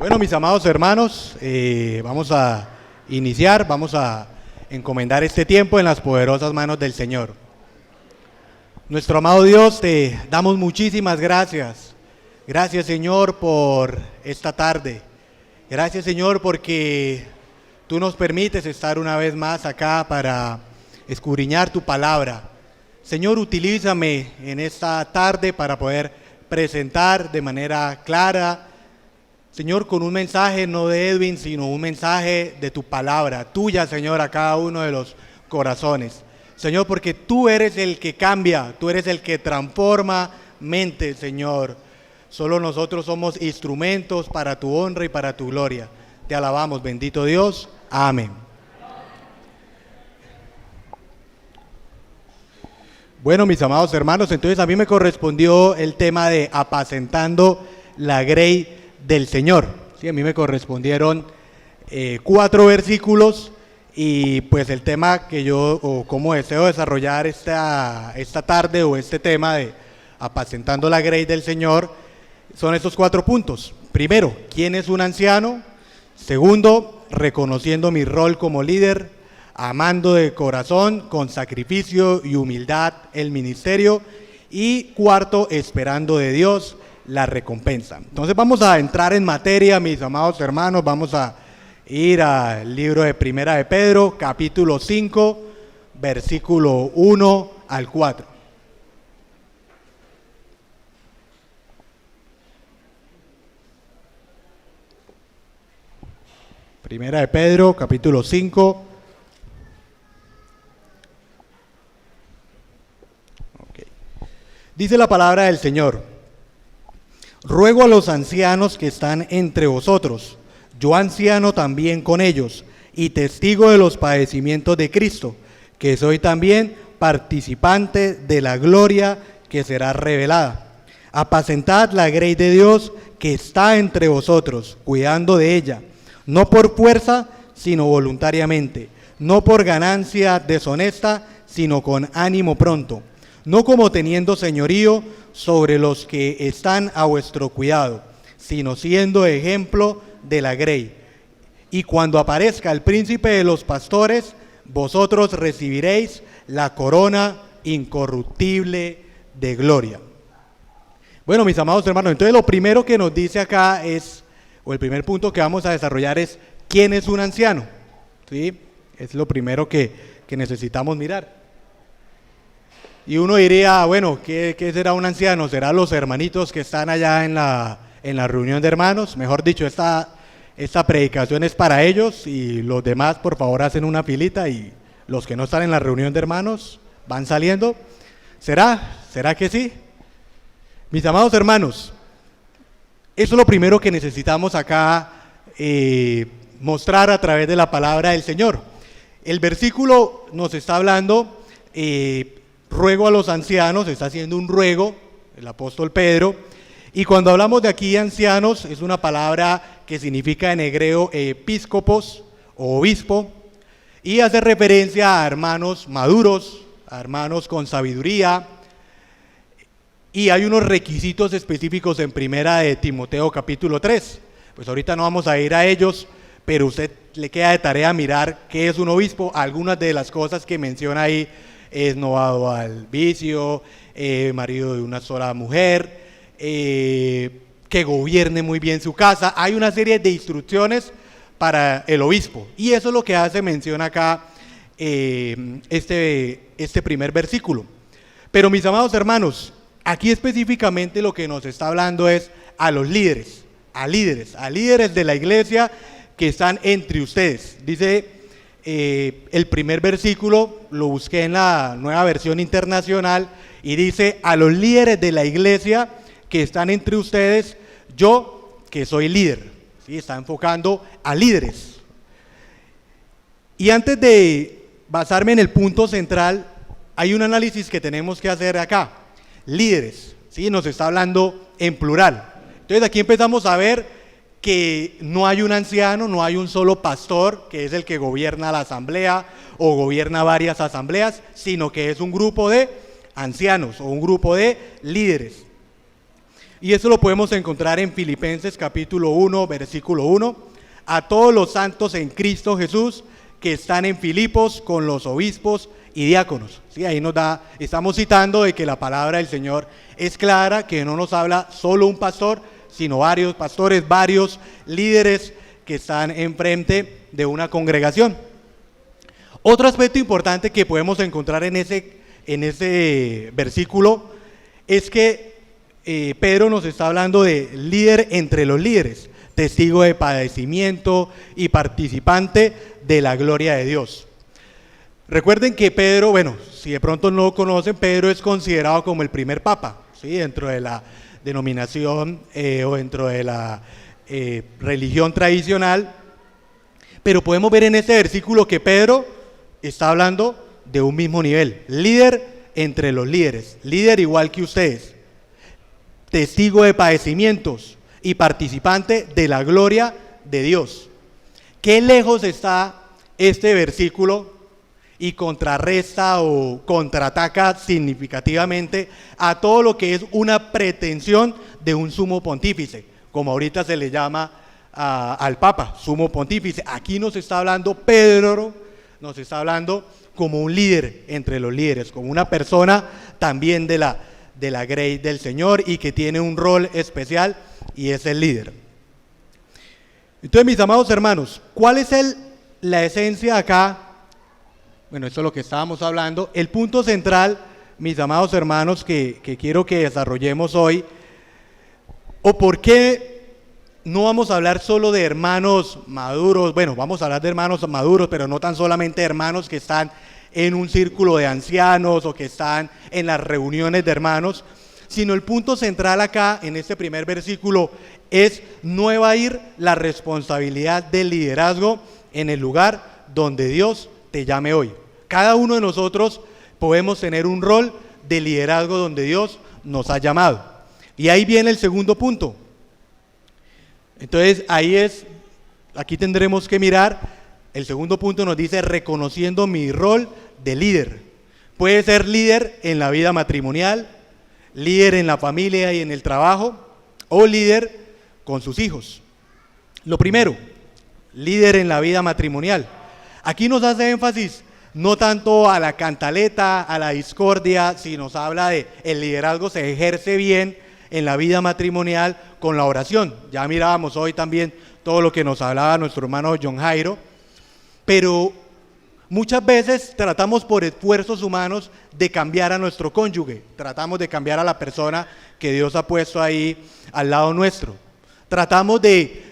Bueno, mis amados hermanos, vamos a iniciar, vamos a encomendar este tiempo en las poderosas manos del Señor. Nuestro amado Dios, te damos muchísimas gracias. Gracias, Señor, por esta tarde. Gracias, Señor, porque tú nos permites estar una vez más acá para escudriñar tu palabra. Señor, utilízame en esta tarde para poder presentar de manera clara, Señor, con un mensaje no de Edwin, sino un mensaje de tu palabra, tuya, Señor, a cada uno de los corazones. Señor, porque tú eres el que cambia, tú eres el que transforma mentes, Señor. Solo nosotros somos instrumentos para tu honra y para tu gloria. Te alabamos, bendito Dios. Amén. Bueno, mis amados hermanos, entonces a mí me correspondió el tema de apacentando la grey del Señor. Sí, a mí me correspondieron 4 versículos y pues el tema que yo, o cómo deseo desarrollar esta tarde o este tema de apacentando la grey del Señor, son estos 4 puntos. Primero, ¿quién es un anciano? Segundo, reconociendo mi rol como líder, amando de corazón, con sacrificio y humildad el ministerio. Y cuarto, esperando de Dios la recompensa. Entonces vamos a entrar en materia, mis amados hermanos. Vamos a ir al libro de Primera de Pedro, capítulo 5, versículo 1 al 4. Primera de Pedro, capítulo 5. Okay. Dice la palabra del Señor: ruego a los ancianos que están entre vosotros, yo anciano también con ellos, y testigo de los padecimientos de Cristo, que soy también participante de la gloria que será revelada. Apacentad la grey de Dios que está entre vosotros, cuidando de ella, no por fuerza, sino voluntariamente, no por ganancia deshonesta, sino con ánimo pronto, no como teniendo señorío sobre los que están a vuestro cuidado, sino siendo ejemplo de la grey. Y cuando aparezca el príncipe de los pastores, vosotros recibiréis la corona incorruptible de gloria. Bueno, mis amados hermanos, entonces lo primero que nos dice acá es, o el primer punto que vamos a desarrollar es, ¿quién es un anciano? ¿Sí? Es lo primero que necesitamos mirar. Y uno diría, bueno, ¿qué será un anciano? ¿Será los hermanitos que están allá en la reunión de hermanos? Mejor dicho, esta predicación es para ellos y los demás, por favor, hacen una filita y los que no están en la reunión de hermanos van saliendo. ¿Será que sí? Mis amados hermanos, eso es lo primero que necesitamos acá mostrar a través de la palabra del Señor. El versículo nos está hablando, ruego a los ancianos, está haciendo un ruego el apóstol Pedro, y cuando hablamos de aquí ancianos, es una palabra que significa en hebreo episcopos o obispo, y hace referencia a hermanos maduros, a hermanos con sabiduría, y hay unos requisitos específicos en Primera de Timoteo capítulo 3, pues ahorita no vamos a ir a ellos, pero usted le queda de tarea mirar qué es un obispo. Algunas de las cosas que menciona ahí es no dado al vicio, marido de una sola mujer, que gobierne muy bien su casa. Hay una serie de instrucciones para el obispo, y eso es lo que hace mención acá este primer versículo. Pero mis amados hermanos, aquí específicamente lo que nos está hablando es a los líderes, a líderes de la iglesia que están entre ustedes. Dice el primer versículo, lo busqué en la Nueva Versión Internacional, y dice: a los líderes de la iglesia que están entre ustedes, yo que soy líder. ¿Sí? Está enfocando a líderes. Y antes de basarme en el punto central, hay un análisis que tenemos que hacer acá. Líderes, ¿sí? Nos está hablando en plural. Entonces aquí empezamos a ver que no hay un anciano, no hay un solo pastor que es el que gobierna la asamblea o gobierna varias asambleas, sino que es un grupo de ancianos o un grupo de líderes. Y eso lo podemos encontrar en Filipenses capítulo 1, versículo 1. A todos los santos en Cristo Jesús que están en Filipos con los obispos y diáconos. Sí, ahí estamos citando de que la palabra del Señor es clara, que no nos habla solo un pastor, sino varios pastores, varios líderes que están enfrente de una congregación. Otro aspecto importante que podemos encontrar en ese versículo es que Pedro nos está hablando de líder entre los líderes, testigo de padecimiento y participante de la gloria de Dios. Recuerden que Pedro, bueno, si de pronto no lo conocen, Pedro es considerado como el primer papa, ¿sí? Dentro de la denominación o dentro de la religión tradicional. Pero podemos ver en este versículo que Pedro está hablando de un mismo nivel, líder entre los líderes, líder igual que ustedes, testigo de padecimientos y participante de la gloria de Dios. ¿Qué lejos está este versículo y contrarresta o contraataca significativamente a todo lo que es una pretensión de un sumo pontífice, como ahorita se le llama al Papa, sumo pontífice? Aquí nos está hablando Pedro, nos está hablando como un líder entre los líderes, como una persona también de la grey del Señor y que tiene un rol especial y es el líder. Entonces, mis amados hermanos, ¿cuál es la esencia acá? Bueno, eso es lo que estábamos hablando. El punto central, mis amados hermanos, que quiero que desarrollemos hoy, o por qué no vamos a hablar solo de hermanos maduros. Bueno, vamos a hablar de hermanos maduros, pero no tan solamente hermanos que están en un círculo de ancianos o que están en las reuniones de hermanos, sino el punto central acá en este primer versículo es no evadir la responsabilidad del liderazgo en el lugar donde Dios te llame hoy. Cada uno de nosotros podemos tener un rol de liderazgo donde Dios nos ha llamado. Y ahí viene el segundo punto. Entonces aquí tendremos que mirar, el segundo punto nos dice reconociendo mi rol de líder. Puede ser líder en la vida matrimonial, líder en la familia y en el trabajo, o líder con sus hijos. Lo primero, líder en la vida matrimonial. Aquí nos hace énfasis no tanto a la cantaleta, a la discordia, sino nos habla de el liderazgo se ejerce bien en la vida matrimonial con la oración. Ya mirábamos hoy también todo lo que nos hablaba nuestro hermano John Jairo, pero muchas veces tratamos por esfuerzos humanos de cambiar a nuestro cónyuge, tratamos de cambiar a la persona que Dios ha puesto ahí al lado nuestro. Tratamos de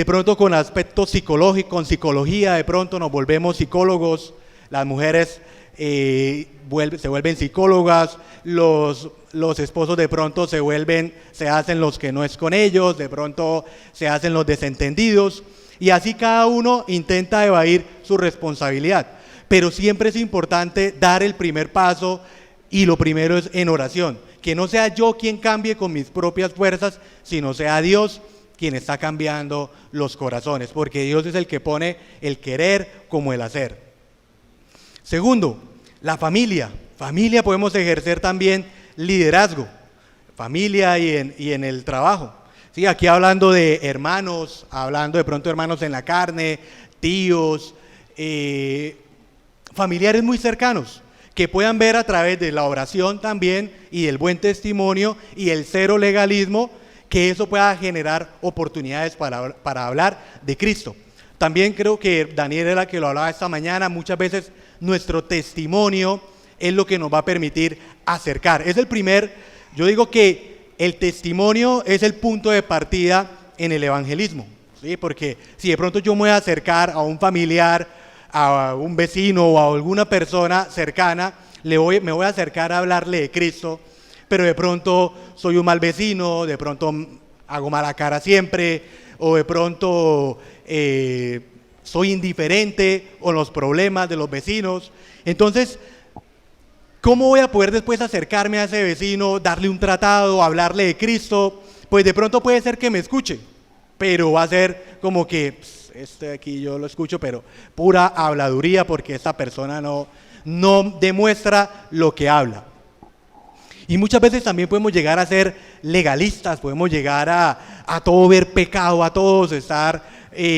pronto con aspectos psicológicos, con psicología, de pronto nos volvemos psicólogos, las mujeres se vuelven psicólogas, los esposos de pronto se hacen los que no es con ellos, de pronto se hacen los desentendidos, y así cada uno intenta evadir su responsabilidad. Pero siempre es importante dar el primer paso, y lo primero es en oración, que no sea yo quien cambie con mis propias fuerzas, sino sea Dios quien está cambiando los corazones, porque Dios es el que pone el querer como el hacer. Segundo, la familia. Familia podemos ejercer también liderazgo, familia y en el trabajo. Sí, aquí hablando de hermanos, hablando de pronto de hermanos en la carne, tíos, familiares muy cercanos, que puedan ver a través de la oración también y del buen testimonio y el cero legalismo, que eso pueda generar oportunidades para hablar de Cristo. También creo que Daniel era que lo hablaba esta mañana, muchas veces nuestro testimonio es lo que nos va a permitir acercar. Yo digo que el testimonio es el punto de partida en el evangelismo, ¿sí? Porque si de pronto yo me voy a acercar a un familiar, a un vecino o a alguna persona cercana, me voy a acercar a hablarle de Cristo, pero de pronto soy un mal vecino, de pronto hago mala cara siempre, o de pronto soy indiferente con los problemas de los vecinos. Entonces, ¿cómo voy a poder después acercarme a ese vecino, darle un tratado, hablarle de Cristo? Pues de pronto puede ser que me escuche, pero va a ser como que aquí yo lo escucho, pero pura habladuría, porque esta persona no demuestra lo que habla. Y muchas veces también podemos llegar a ser legalistas, podemos llegar a todo ver pecado, a todos estar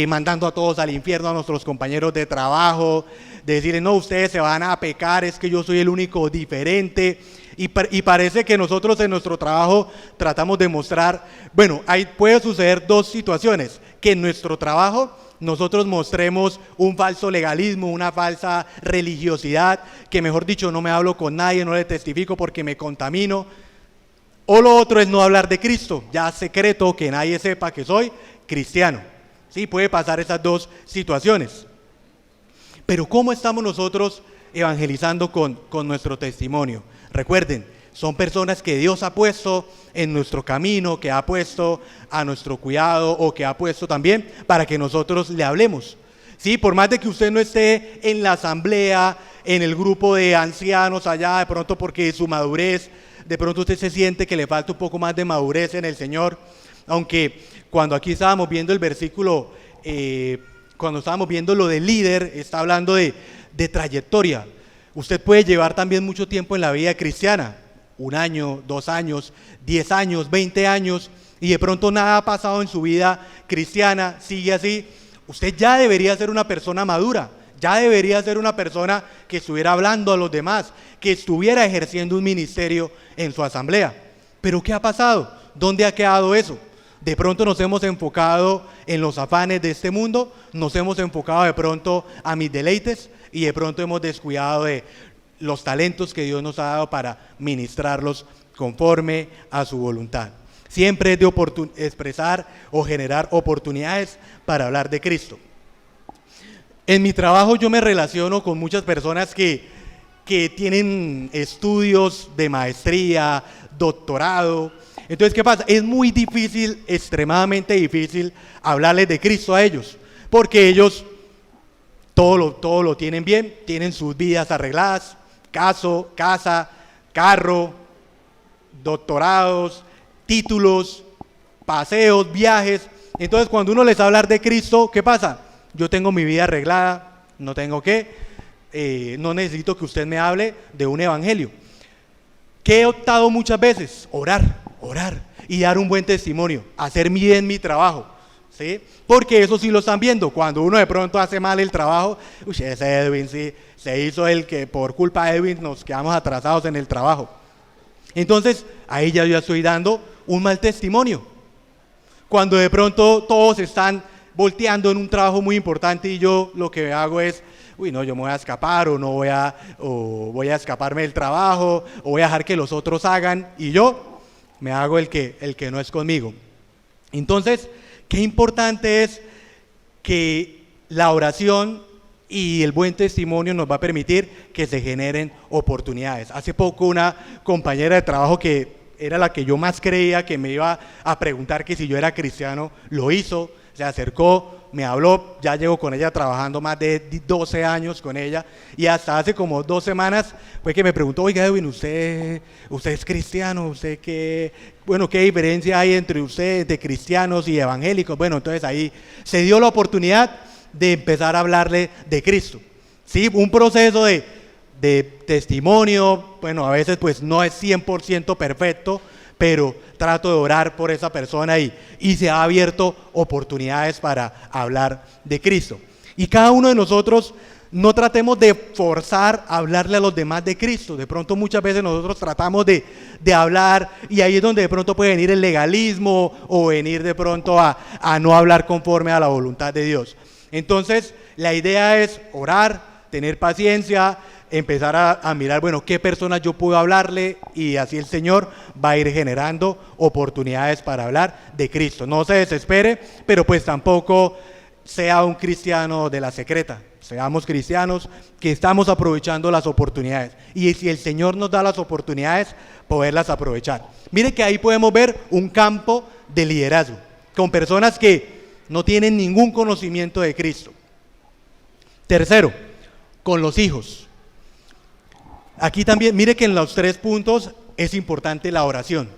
mandando a todos al infierno, a nuestros compañeros de trabajo, de decirles, no, ustedes se van a pecar, es que yo soy el único diferente. Y parece que nosotros en nuestro trabajo tratamos de mostrar, bueno, ahí puede suceder dos situaciones, que en nuestro trabajo nosotros mostremos un falso legalismo, una falsa religiosidad, que mejor dicho no me hablo con nadie, no le testifico porque me contamino. O lo otro es no hablar de Cristo, ya secreto, que nadie sepa que soy cristiano. Sí, puede pasar esas dos situaciones. Pero ¿cómo estamos nosotros evangelizando con nuestro testimonio? Recuerden, son personas que Dios ha puesto en nuestro camino, que ha puesto a nuestro cuidado o que ha puesto también para que nosotros le hablemos. Sí, por más de que usted no esté en la asamblea, en el grupo de ancianos allá, de pronto porque su madurez, de pronto usted se siente que le falta un poco más de madurez en el Señor, aunque cuando aquí estábamos viendo el versículo, cuando estábamos viendo lo de líder, está hablando de trayectoria. Usted puede llevar también mucho tiempo en la vida cristiana, 1 año, 2 años, 10 años, 20 años, y de pronto nada ha pasado en su vida cristiana, sigue así. Usted ya debería ser una persona madura, ya debería ser una persona que estuviera hablando a los demás, que estuviera ejerciendo un ministerio en su asamblea. Pero ¿qué ha pasado? ¿Dónde ha quedado eso? De pronto nos hemos enfocado en los afanes de este mundo, nos hemos enfocado de pronto a mis deleites y de pronto hemos descuidado de los talentos que Dios nos ha dado para ministrarlos conforme a su voluntad. Siempre es de expresar o generar oportunidades para hablar de Cristo. En mi trabajo yo me relaciono con muchas personas que tienen estudios de maestría, doctorado. Entonces, ¿qué pasa? Es muy difícil, extremadamente difícil hablarles de Cristo a ellos, porque ellos todo lo tienen bien, tienen sus vidas arregladas, casa, carro, doctorados, títulos, paseos, viajes. Entonces, cuando uno les va a hablar de Cristo, ¿qué pasa? Yo tengo mi vida arreglada, no tengo no necesito que usted me hable de un evangelio. ¿Qué he optado muchas veces? Orar y dar un buen testimonio, hacer bien mi trabajo, ¿sí? Porque eso sí lo están viendo. Cuando uno de pronto hace mal el trabajo, ese Edwin sí, se hizo el que por culpa de Edwin nos quedamos atrasados en el trabajo. Entonces, ahí ya yo estoy dando un mal testimonio. Cuando de pronto todos están volteando en un trabajo muy importante y yo lo que hago es, no, yo me voy a escapar o voy a escaparme del trabajo o voy a dejar que los otros hagan y yo me hago el que no es conmigo. Entonces, qué importante es que la oración y el buen testimonio nos va a permitir que se generen oportunidades. Hace poco una compañera de trabajo que era la que yo más creía que me iba a preguntar que si yo era cristiano, lo hizo, se acercó, me habló, ya llevo con ella trabajando más de 12 años con ella y hasta hace como 2 semanas fue que me preguntó, oiga Edwin, ¿usted es cristiano? ¿Usted qué diferencia hay entre usted de cristianos y evangélicos? Bueno, entonces ahí se dio la oportunidad de empezar a hablarle de Cristo. Sí, un proceso de testimonio, a veces pues no es 100% perfecto, pero trato de orar por esa persona y se ha abierto oportunidades para hablar de Cristo. Y cada uno de nosotros no tratemos de forzar a hablarle a los demás de Cristo. De pronto muchas veces nosotros tratamos de hablar y ahí es donde de pronto puede venir el legalismo o venir de pronto a no hablar conforme a la voluntad de Dios. Entonces la idea es orar, tener paciencia, empezar a mirar, qué personas yo puedo hablarle y así el Señor va a ir generando oportunidades para hablar de Cristo. No se desespere, pero pues tampoco sea un cristiano de la secreta. Seamos cristianos que estamos aprovechando las oportunidades y si el Señor nos da las oportunidades, poderlas aprovechar. Mire que ahí podemos ver un campo de liderazgo con personas que no tienen ningún conocimiento de Cristo. Tercero, con los hijos. Aquí también, mire que en los 3 puntos es importante la oración,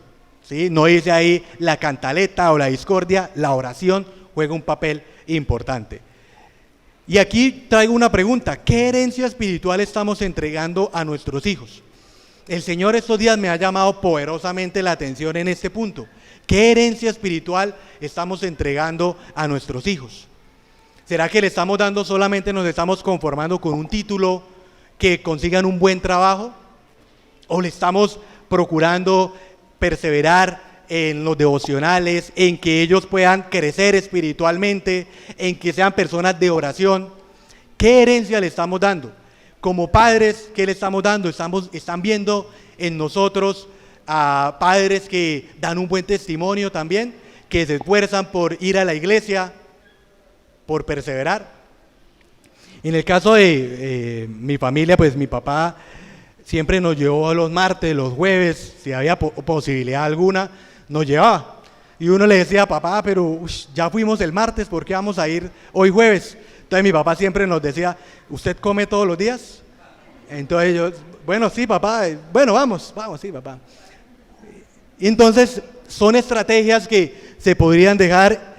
¿sí? No dice ahí la cantaleta o la discordia, la oración juega un papel importante. Y aquí traigo una pregunta, ¿qué herencia espiritual estamos entregando a nuestros hijos? el Señor estos días me ha llamado poderosamente la atención en este punto. ¿Qué herencia espiritual estamos entregando a nuestros hijos? ¿Será que le estamos dando solamente, nos estamos conformando con un título, que consigan un buen trabajo? ¿O le estamos procurando perseverar en los devocionales, en que ellos puedan crecer espiritualmente, en que sean personas de oración? ¿Qué herencia le estamos dando? Como padres, ¿qué le estamos dando? Están viendo en nosotros a padres que dan un buen testimonio también, que se esfuerzan por ir a la iglesia, por perseverar. En el caso de mi familia, pues mi papá siempre nos llevó los martes, los jueves, si había posibilidad alguna, nos llevaba. Y uno le decía, papá, pero ya fuimos el martes, ¿por qué vamos a ir hoy jueves? Entonces mi papá siempre nos decía, ¿usted come todos los días? Entonces yo, bueno, sí, papá, bueno, vamos, sí, papá. Y entonces son estrategias que se podrían dejar.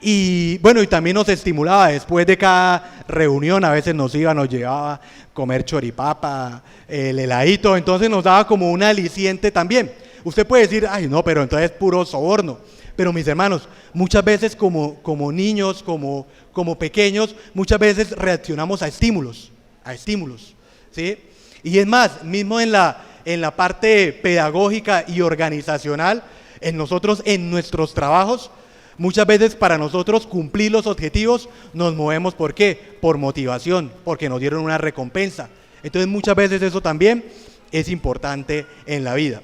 Y bueno, y también nos estimulaba después de cada reunión, a veces nos llevaba a comer choripapa, el heladito, entonces nos daba como un aliciente también. Usted puede decir, ay no, pero entonces es puro soborno. Pero mis hermanos, muchas veces como niños, como pequeños, muchas veces reaccionamos a estímulos, ¿sí? Y es más, mismo en la parte pedagógica y organizacional, nosotros en nuestros trabajos, muchas veces para nosotros cumplir los objetivos nos movemos, ¿por qué? Por motivación, porque nos dieron una recompensa. Entonces muchas veces eso también es importante en la vida.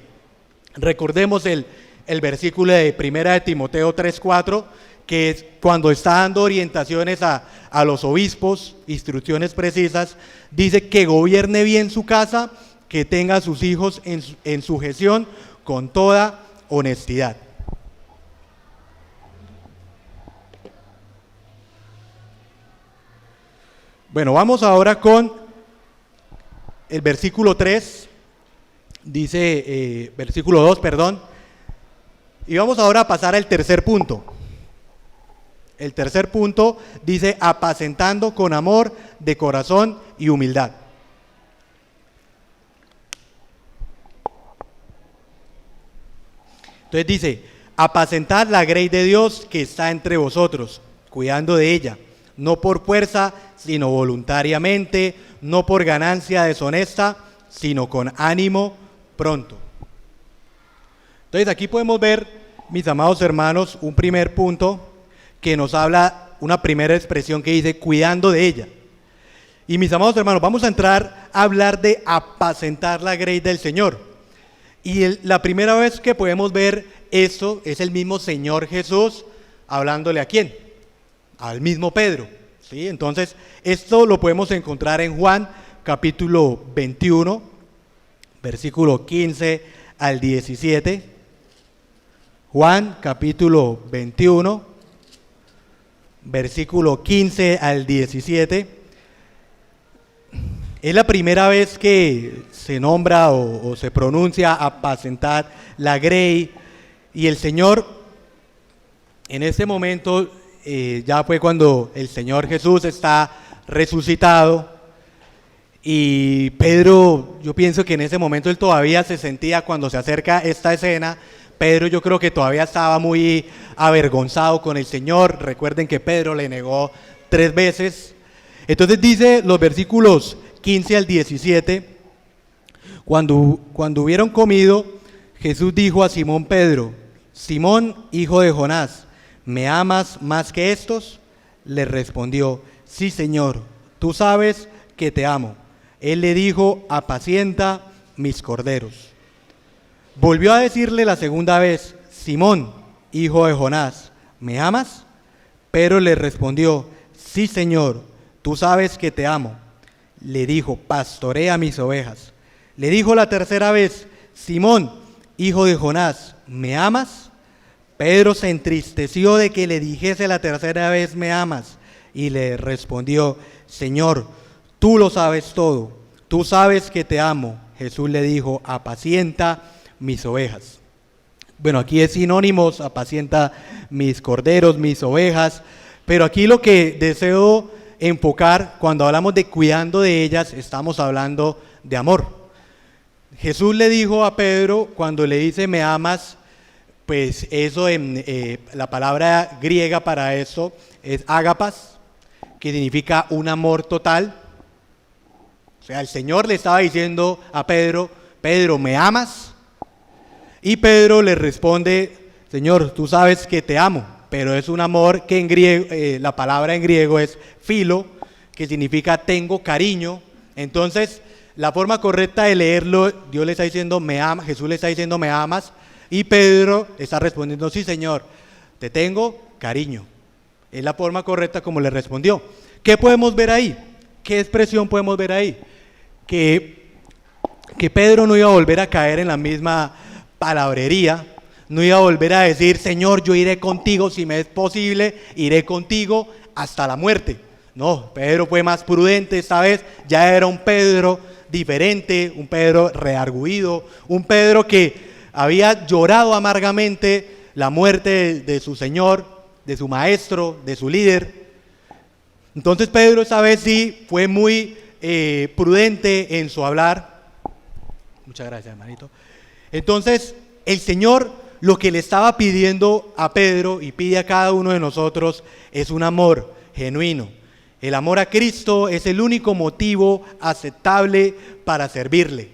Recordemos el versículo de 1 de Timoteo 3:4, que es cuando está dando orientaciones a los obispos, instrucciones precisas, dice que gobierne bien su casa, que tenga a sus hijos en sujeción con toda honestidad. Bueno, vamos ahora con el versículo 3, dice, versículo 2, perdón, y vamos ahora a pasar al tercer punto. El tercer punto dice, apacentando con amor de corazón y humildad. Entonces dice, apacentad la grey de Dios que está entre vosotros, cuidando de ella, no por fuerza, sino voluntariamente, no por ganancia deshonesta, sino con ánimo pronto. Entonces aquí podemos ver, mis amados hermanos, un primer punto que nos habla, una primera expresión que dice, cuidando de ella. Y mis amados hermanos, vamos a entrar a hablar de apacentar la grey del Señor. Y la primera vez que podemos ver esto es el mismo Señor Jesús hablándole ¿a quién? Al mismo Pedro, ¿sí? Entonces, esto lo podemos encontrar en Juan capítulo 21, versículo 15 al 17. Juan capítulo 21, versículo 15 al 17. Es la primera vez que se nombra o se pronuncia apacentar la grey, y el Señor en este momento ya fue cuando el Señor Jesús está resucitado, y Pedro, yo pienso que en ese momento él todavía se sentía, cuando se acerca esta escena, Pedro yo creo que todavía estaba muy avergonzado con el Señor. Recuerden que Pedro le negó 3 veces. Entonces dice los versículos 15 al 17, cuando hubieron comido, Jesús dijo a Simón Pedro, Simón, hijo de Jonás, ¿me amas más que estos? Le respondió, sí, Señor, tú sabes que te amo. Él le dijo, apacienta mis corderos. Volvió a decirle la segunda vez, Simón, hijo de Jonás, ¿me amas? Pedro le respondió, sí, Señor, tú sabes que te amo. Le dijo, pastorea mis ovejas. Le dijo la tercera vez, Simón, hijo de Jonás, ¿me amas? Pedro se entristeció de que le dijese la tercera vez, ¿me amas? Y le respondió, Señor, tú lo sabes todo, tú sabes que te amo. Jesús le dijo, apacienta mis ovejas. Bueno, aquí es sinónimos, apacienta mis corderos, mis ovejas, pero aquí lo que deseo enfocar, cuando hablamos de cuidando de ellas, estamos hablando de amor. Jesús le dijo a Pedro, cuando le dice me amas, pues eso la palabra griega para eso es ágapas, que significa un amor total. O sea, el Señor le estaba diciendo a Pedro, Pedro, ¿me amas? Y Pedro le responde, Señor, tú sabes que te amo, pero es un amor que en griego, la palabra en griego es filo, que significa tengo cariño. Entonces, la forma correcta de leerlo, Dios le está diciendo, me ama, Jesús le está diciendo, me amas, y Pedro está respondiendo, sí, Señor, te tengo cariño. Es la forma correcta como le respondió. ¿Qué podemos ver ahí? ¿Qué expresión podemos ver ahí? Que Pedro no iba a volver a caer en la misma palabrería, no iba a volver a decir, Señor, yo iré contigo, si me es posible, iré contigo hasta la muerte. No, Pedro fue más prudente esta vez, ya era un Pedro diferente, un Pedro reargüido, un Pedro que había llorado amargamente la muerte de su Señor, de su maestro, de su líder. Entonces Pedro esta vez sí fue muy prudente en su hablar. Muchas gracias, hermanito. Entonces el Señor lo que le estaba pidiendo a Pedro y pide a cada uno de nosotros es un amor genuino. El amor a Cristo es el único motivo aceptable para servirle.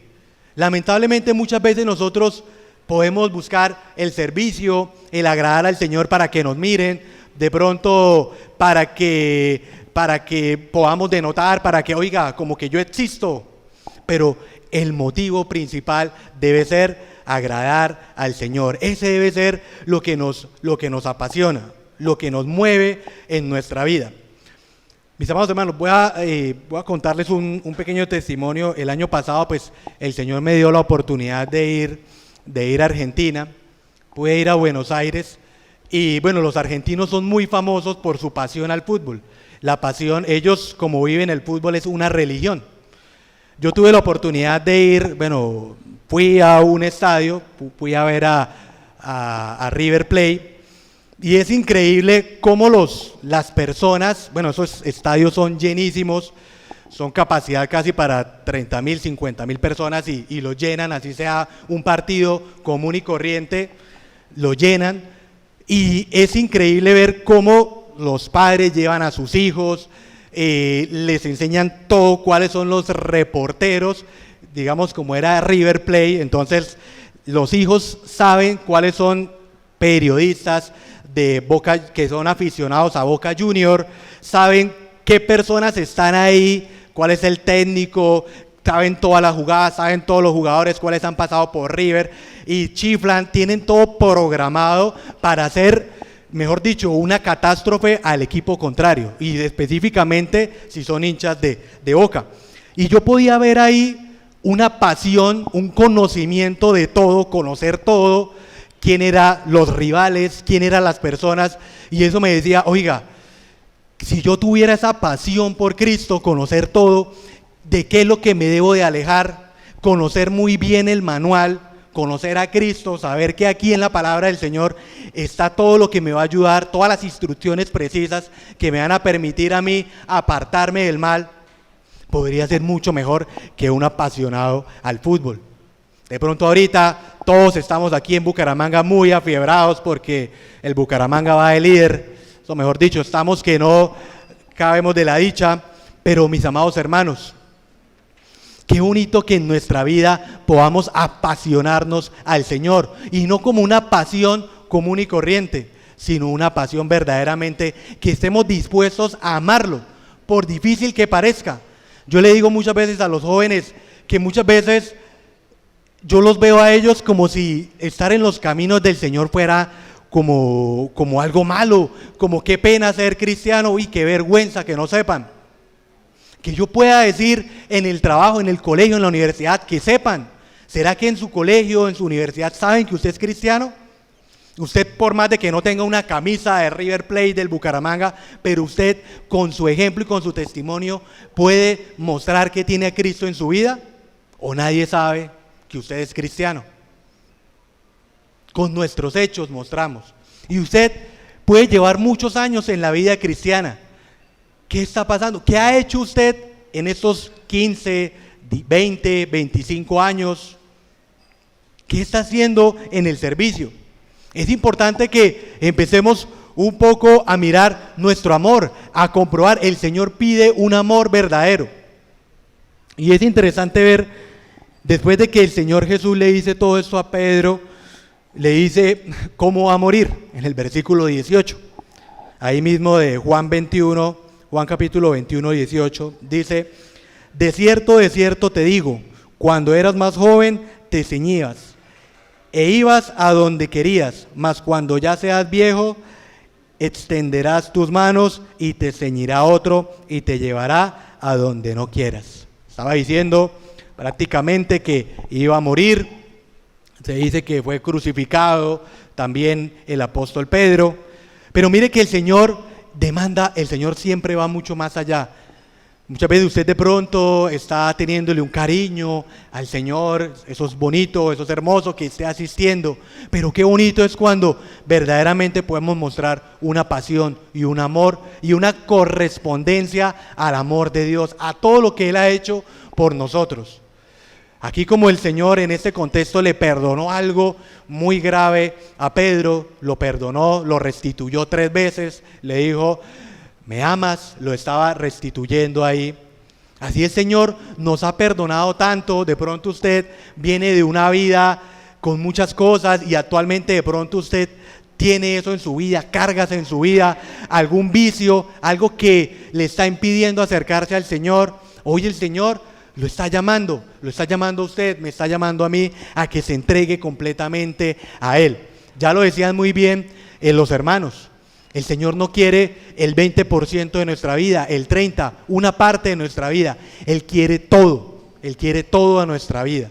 Lamentablemente muchas veces nosotros podemos buscar el servicio, el agradar al Señor para que nos miren, de pronto para que podamos denotar, para que oiga, como que yo existo. Pero el motivo principal debe ser agradar al Señor. Ese debe ser lo que nos apasiona, lo que nos mueve en nuestra vida. Mis amados hermanos, voy a contarles un pequeño testimonio. El año pasado, pues, el Señor me dio la oportunidad de ir a Argentina. Pude ir a Buenos Aires. Y bueno, los argentinos son muy famosos por su pasión al fútbol. La pasión, ellos como viven el fútbol, es una religión. Yo tuve la oportunidad de ir, bueno, fui a un estadio, fui a ver a River Plate. Y es increíble cómo las personas, bueno, esos estadios son llenísimos, son capacidad casi para 30.000, 50.000 personas y lo llenan, así sea un partido común y corriente, lo llenan. Y es increíble ver cómo los padres llevan a sus hijos, les enseñan todo, cuáles son los reporteros, digamos como era River Plate, entonces los hijos saben cuáles son periodistas de Boca, que son aficionados a Boca Junior, saben qué personas están ahí, cuál es el técnico, saben todas las jugadas, saben todos los jugadores, cuáles han pasado por River, y chiflan, tienen todo programado para hacer, mejor dicho, una catástrofe al equipo contrario, y específicamente si son hinchas de Boca. Y yo podía ver ahí una pasión, un conocimiento de todo, conocer todo, quién eran los rivales, quién eran las personas, y eso me decía, oiga, si yo tuviera esa pasión por Cristo, conocer todo, ¿de qué es lo que me debo de alejar? Conocer muy bien el manual, conocer a Cristo, saber que aquí en la palabra del Señor está todo lo que me va a ayudar, todas las instrucciones precisas que me van a permitir a mí apartarme del mal, podría ser mucho mejor que un apasionado al fútbol. De pronto ahorita todos estamos aquí en Bucaramanga muy afiebrados porque el Bucaramanga va de líder, o mejor dicho, estamos que no cabemos de la dicha, pero mis amados hermanos, qué bonito que en nuestra vida podamos apasionarnos al Señor, y no como una pasión común y corriente, sino una pasión verdaderamente que estemos dispuestos a amarlo, por difícil que parezca. Yo le digo muchas veces a los jóvenes que muchas veces yo los veo a ellos como si estar en los caminos del Señor fuera como algo malo, como qué pena ser cristiano, y qué vergüenza que no sepan. Que yo pueda decir en el trabajo, en el colegio, en la universidad, que sepan. ¿Será que en su colegio, en su universidad saben que usted es cristiano? Usted, por más de que no tenga una camisa de River Plate, del Bucaramanga, pero usted con su ejemplo y con su testimonio puede mostrar que tiene a Cristo en su vida, o nadie sabe que usted es cristiano. Con nuestros hechos mostramos. Y usted puede llevar muchos años en la vida cristiana. ¿Qué está pasando? ¿Qué ha hecho usted en estos 15, 20, 25 años? ¿Qué está haciendo en el servicio? Es importante que empecemos un poco a mirar nuestro amor, a comprobar. El Señor pide un amor verdadero. Y es interesante ver, después de que el Señor Jesús le dice todo esto a Pedro, le dice cómo va a morir, en el versículo 18. Ahí mismo de Juan capítulo 21, 18, dice: de cierto te digo, cuando eras más joven te ceñías e ibas a donde querías, mas cuando ya seas viejo, extenderás tus manos y te ceñirá otro y te llevará a donde no quieras. Estaba diciendo prácticamente que iba a morir. Se dice que fue crucificado también el apóstol Pedro. Pero mire que el Señor demanda, el Señor siempre va mucho más allá. Muchas veces usted de pronto está teniéndole un cariño al Señor, eso es bonito, eso es hermoso que esté asistiendo, pero qué bonito es cuando verdaderamente podemos mostrar una pasión y un amor y una correspondencia al amor de Dios, a todo lo que Él ha hecho por nosotros. Aquí, como el Señor en este contexto le perdonó algo muy grave a Pedro, lo perdonó, lo restituyó 3 veces, le dijo: ¿me amas? Lo estaba restituyendo ahí. Así el Señor nos ha perdonado tanto. De pronto usted viene de una vida con muchas cosas y actualmente de pronto usted tiene eso en su vida, cargas en su vida, algún vicio, algo que le está impidiendo acercarse al Señor. Hoy el Señor lo está llamando a usted, me está llamando a mí a que se entregue completamente a Él. Ya lo decían muy bien los hermanos. El Señor no quiere el 20% de nuestra vida, el 30%, una parte de nuestra vida. Él quiere todo a nuestra vida.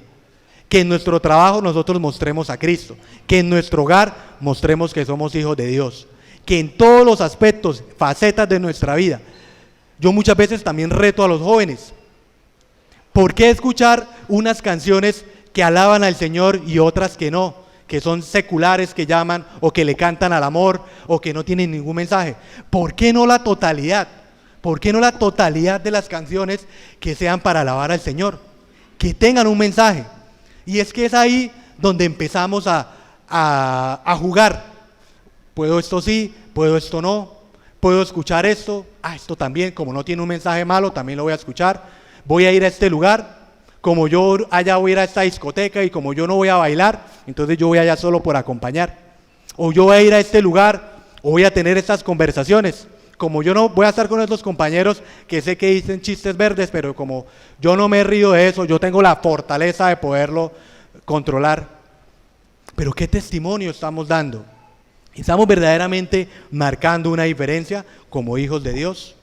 Que en nuestro trabajo nosotros mostremos a Cristo, que en nuestro hogar mostremos que somos hijos de Dios, que en todos los aspectos, facetas de nuestra vida. Yo muchas veces también reto a los jóvenes. ¿Por qué escuchar unas canciones que alaban al Señor y otras que no? Que son seculares, que llaman, o que le cantan al amor, o que no tienen ningún mensaje. ¿Por qué no la totalidad? ¿Por qué no la totalidad de las canciones que sean para alabar al Señor? Que tengan un mensaje. Y es que es ahí donde empezamos a jugar. Puedo esto sí, puedo esto no, puedo escuchar esto, esto también, como no tiene un mensaje malo, también lo voy a escuchar. Voy a ir a este lugar. Como yo allá voy a ir a esta discoteca y como yo no voy a bailar, entonces yo voy allá solo por acompañar. O yo voy a ir a este lugar, o voy a tener estas conversaciones. Como yo no voy a estar con estos compañeros que sé que dicen chistes verdes, pero como yo no me río de eso, yo tengo la fortaleza de poderlo controlar. Pero ¿qué testimonio estamos dando? ¿Estamos verdaderamente marcando una diferencia como hijos de Dios?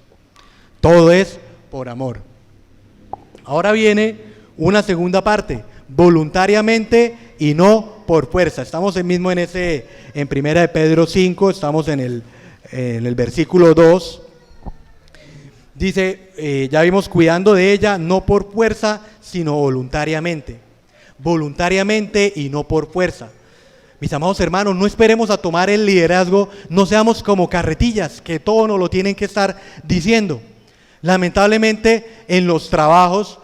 Todo es por amor. Ahora viene una segunda parte, voluntariamente y no por fuerza. Estamos en 1 de Pedro 5, estamos en el versículo 2. Dice, ya vimos, cuidando de ella, no por fuerza, sino voluntariamente. Voluntariamente y no por fuerza. Mis amados hermanos, no esperemos a tomar el liderazgo, no seamos como carretillas, que todo nos lo tienen que estar diciendo. Lamentablemente, en los trabajos,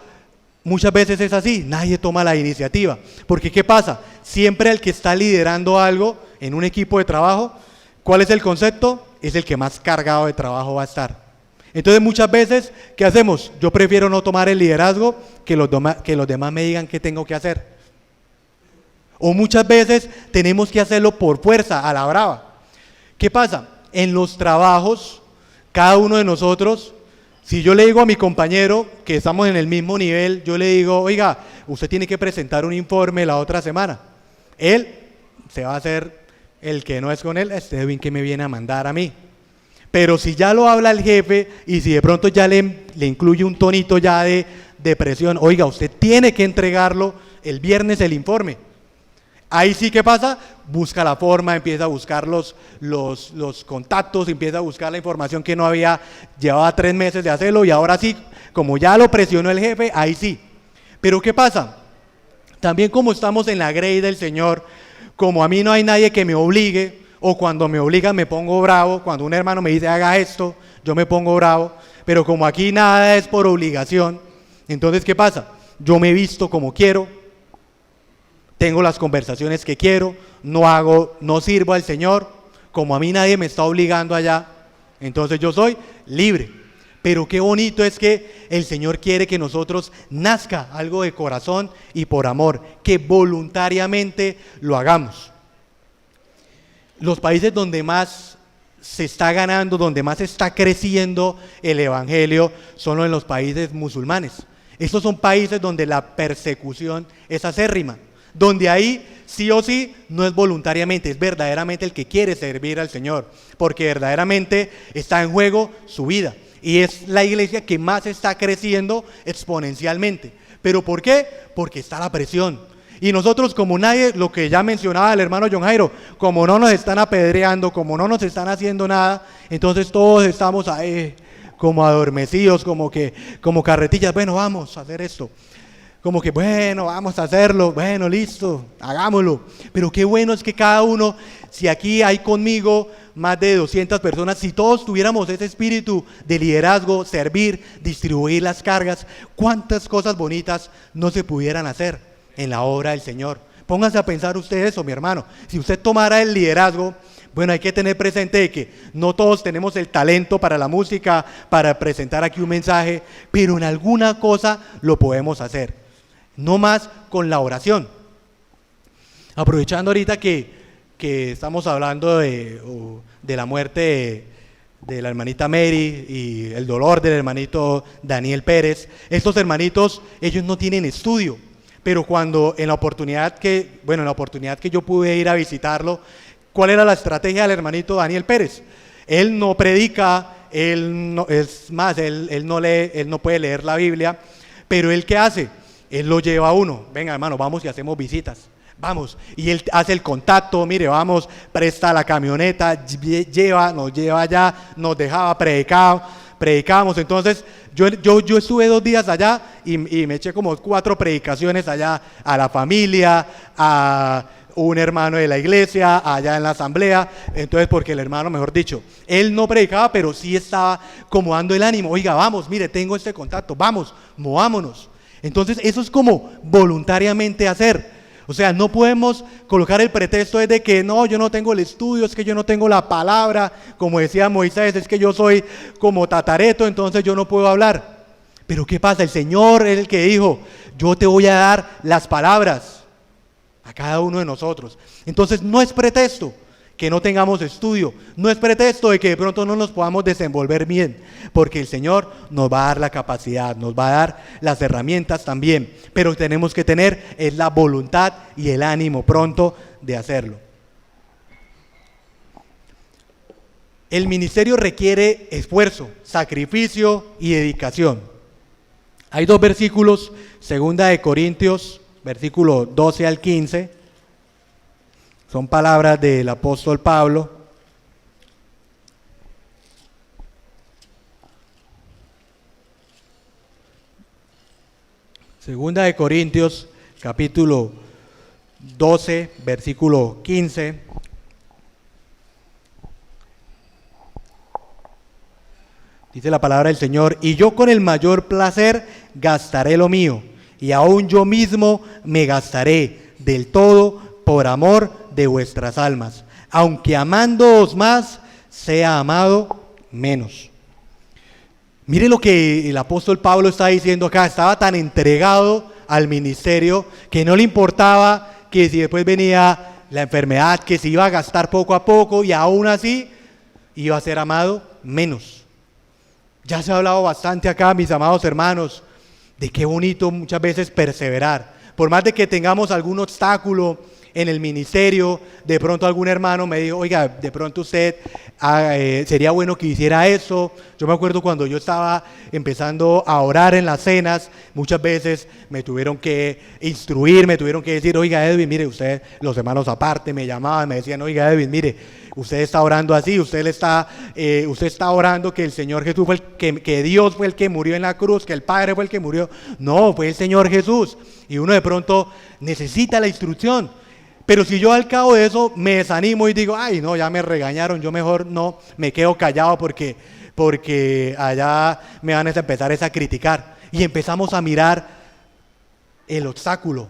muchas veces es así, nadie toma la iniciativa. Porque ¿qué pasa? Siempre el que está liderando algo en un equipo de trabajo, ¿cuál es el concepto? Es el que más cargado de trabajo va a estar. Entonces muchas veces, ¿qué hacemos? Yo prefiero no tomar el liderazgo que los demás me digan qué tengo que hacer. O muchas veces tenemos que hacerlo por fuerza, a la brava. ¿Qué pasa? En los trabajos, cada uno de nosotros, si yo le digo a mi compañero que estamos en el mismo nivel, yo le digo, oiga, usted tiene que presentar un informe la otra semana. Él se va a hacer el que no es con él, este bien que me viene a mandar a mí. Pero si ya lo habla el jefe y si de pronto ya le incluye un tonito ya de presión, oiga, usted tiene que entregarlo el viernes el informe. Ahí sí, ¿qué pasa? Busca la forma, empieza a buscar los contactos, empieza a buscar la información que no había, llevaba 3 meses de hacerlo y ahora sí, como ya lo presionó el jefe, ahí sí. Pero ¿qué pasa? También como estamos en la grey del Señor, como a mí no hay nadie que me obligue, o cuando me obligan me pongo bravo, cuando un hermano me dice haga esto, yo me pongo bravo, pero como aquí nada es por obligación, entonces ¿qué pasa? Yo me visto como quiero, tengo las conversaciones que quiero, no sirvo al Señor, como a mí nadie me está obligando allá, entonces yo soy libre. Pero qué bonito es que el Señor quiere que nosotros nazca algo de corazón y por amor, que voluntariamente lo hagamos. Los países donde más se está ganando, donde más está creciendo el evangelio, son en los países musulmanes. Estos son países donde la persecución es acérrima, donde ahí sí o sí no es voluntariamente, es verdaderamente el que quiere servir al Señor, porque verdaderamente está en juego su vida. Y es la iglesia que más está creciendo exponencialmente. ¿Pero por qué? Porque está la presión. Y nosotros, como nadie, lo que ya mencionaba el hermano John Jairo, como no nos están apedreando, como no nos están haciendo nada, entonces todos estamos ahí como adormecidos, como carretillas. Bueno, vamos a hacer esto. Como que, bueno, vamos a hacerlo, bueno, listo, hagámoslo. Pero qué bueno es que cada uno, si aquí hay conmigo más de 200 personas, si todos tuviéramos ese espíritu de liderazgo, servir, distribuir las cargas, cuántas cosas bonitas no se pudieran hacer en la obra del Señor. Pónganse a pensar ustedes eso, mi hermano. Si usted tomara el liderazgo, bueno, hay que tener presente de que no todos tenemos el talento para la música, para presentar aquí un mensaje, pero en alguna cosa lo podemos hacer. No más con la oración. Aprovechando ahorita que estamos hablando de la muerte de la hermanita Mary y el dolor del hermanito Daniel Pérez, estos hermanitos, ellos no tienen estudio, pero en la oportunidad que yo pude ir a visitarlo, ¿cuál era la estrategia del hermanito Daniel Pérez? Él no predica, él no lee, él no puede leer la Biblia, pero ¿él qué hace? Él lo lleva a uno, venga hermano, vamos y hacemos visitas, vamos, y él hace el contacto, mire, vamos, presta la camioneta, nos lleva allá, nos dejaba predicábamos. Entonces yo estuve 2 días allá y me eché como 4 predicaciones allá a la familia, a un hermano de la iglesia, allá en la asamblea. Entonces, porque el hermano, mejor dicho, él no predicaba, pero sí estaba como dando el ánimo, oiga, vamos, mire, tengo este contacto, vamos, movámonos. Entonces eso es como voluntariamente hacer. O sea, no podemos colocar el pretexto de que no, yo no tengo el estudio, es que yo no tengo la palabra, como decía Moisés, es que yo soy como tatareto, entonces yo no puedo hablar. Pero ¿qué pasa? El Señor es el que dijo, yo te voy a dar las palabras a cada uno de nosotros. Entonces no es pretexto que no tengamos estudio, no es pretexto de que de pronto no nos podamos desenvolver bien, porque el Señor nos va a dar la capacidad, nos va a dar las herramientas también, pero tenemos que tener es la voluntad y el ánimo pronto de hacerlo. El ministerio requiere esfuerzo, sacrificio y dedicación. Hay 2 versículos, 2 de Corintios, versículo 12 al 15, son palabras del apóstol Pablo. Segunda de Corintios, capítulo 12, versículo 15. Dice la palabra del Señor, y yo con el mayor placer gastaré lo mío, y aún yo mismo me gastaré del todo por amor de vuestras almas, aunque amándoos más, sea amado menos. Mire lo que el apóstol Pablo está diciendo acá, estaba tan entregado al ministerio que no le importaba que si después venía la enfermedad, que se iba a gastar poco a poco y aún así iba a ser amado menos. Ya se ha hablado bastante acá, mis amados hermanos, de qué bonito muchas veces perseverar, por más de que tengamos algún obstáculo en el ministerio. De pronto algún hermano me dijo, oiga, de pronto usted sería bueno que hiciera eso. Yo me acuerdo cuando yo estaba empezando a orar en las cenas, muchas veces me tuvieron que instruir, me tuvieron que decir, oiga Edwin, mire, usted, los hermanos aparte me llamaban, me decían, oiga Edwin, mire, usted está orando así, usted está orando que el Señor Jesús fue que Dios fue el que murió en la cruz, que el Padre fue el que murió. No, fue el Señor Jesús. Y uno de pronto necesita la instrucción. Pero si yo al cabo de eso me desanimo y digo, ay no, ya me regañaron, yo mejor no, me quedo callado porque allá me van a empezar a criticar. Y empezamos a mirar el obstáculo.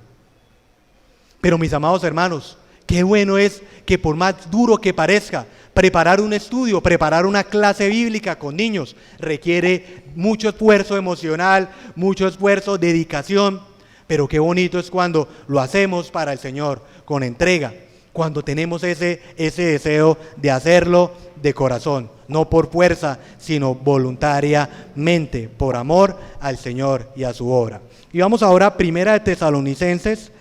Pero mis amados hermanos, qué bueno es que por más duro que parezca, preparar un estudio, preparar una clase bíblica con niños requiere mucho esfuerzo emocional, mucho esfuerzo, dedicación, pero qué bonito es cuando lo hacemos para el Señor, con entrega, cuando tenemos ese deseo de hacerlo de corazón, no por fuerza, sino voluntariamente, por amor al Señor y a su obra. Y vamos ahora a Primera de Tesalonicenses,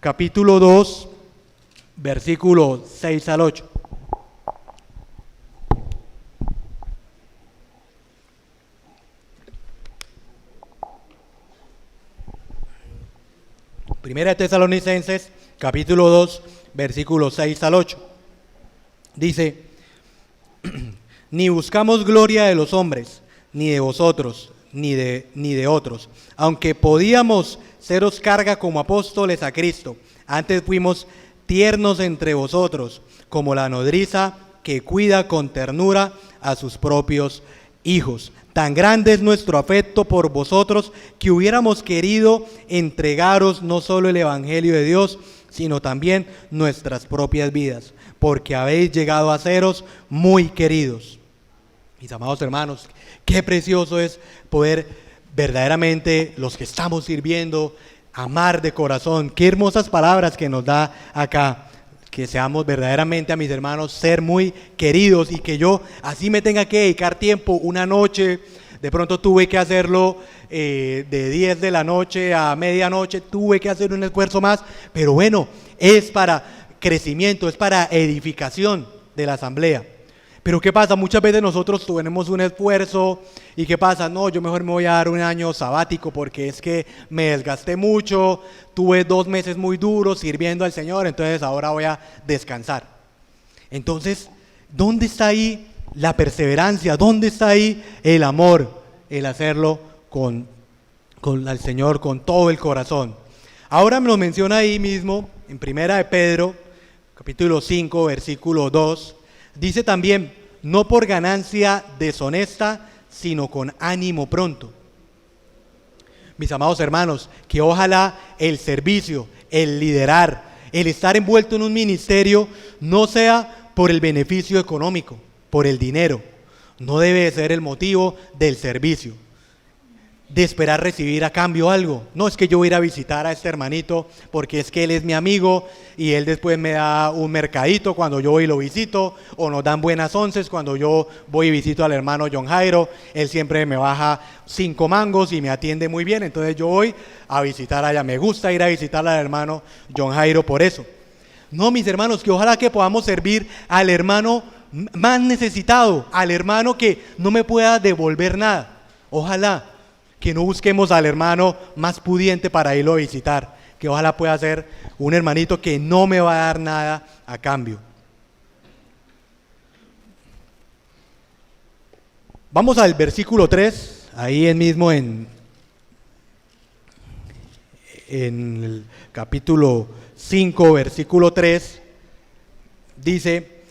capítulo 2, versículos 6 al 8. Primera de Tesalonicenses, capítulo 2, versículos 6 al 8. Dice: ni buscamos gloria de los hombres, ni de vosotros, ni de otros, aunque podíamos seros carga como apóstoles a Cristo. Antes fuimos tiernos entre vosotros, como la nodriza que cuida con ternura a sus propios hijos. Tan grande es nuestro afecto por vosotros que hubiéramos querido entregaros no solo el Evangelio de Dios, sino también nuestras propias vidas, porque habéis llegado a seros muy queridos. Mis amados hermanos, qué precioso es poder verdaderamente, los que estamos sirviendo, amar de corazón. Qué hermosas palabras que nos da acá. Que seamos verdaderamente, a mis hermanos, ser muy queridos, y que yo así me tenga que dedicar tiempo una noche. De pronto tuve que hacerlo de 10 de la noche a medianoche, tuve que hacer un esfuerzo más, pero bueno, es para crecimiento, es para edificación de la asamblea. Pero ¿qué pasa? Muchas veces nosotros tenemos un esfuerzo y ¿qué pasa? No, yo mejor me voy a dar un año sabático porque es que me desgasté mucho, tuve 2 meses muy duros sirviendo al Señor, entonces ahora voy a descansar. Entonces, ¿dónde está ahí la perseverancia? ¿Dónde está ahí el amor? El hacerlo con el Señor con todo el corazón. Ahora me lo menciona ahí mismo en Primera de Pedro, capítulo 5, versículo 2. Dice también: no por ganancia deshonesta, sino con ánimo pronto. Mis amados hermanos, que ojalá el servicio, el liderar, el estar envuelto en un ministerio no sea por el beneficio económico, por el dinero. No debe ser el motivo del servicio, de esperar recibir a cambio algo. No es que yo voy a ir a visitar a este hermanito porque es que él es mi amigo y él después me da un mercadito cuando yo voy y lo visito, o nos dan buenas onces cuando yo voy y visito al hermano John Jairo. Él siempre me baja 5 mangos y me atiende muy bien, entonces yo voy a visitar allá. Me gusta ir a visitar al hermano John Jairo por eso. No, mis hermanos, que ojalá que podamos servir al hermano más necesitado, al hermano que no me pueda devolver nada. Ojalá que no busquemos al hermano más pudiente para irlo a visitar, que ojalá pueda ser un hermanito que no me va a dar nada a cambio. Vamos al versículo 3, ahí mismo en el capítulo 5, versículo 3, dice: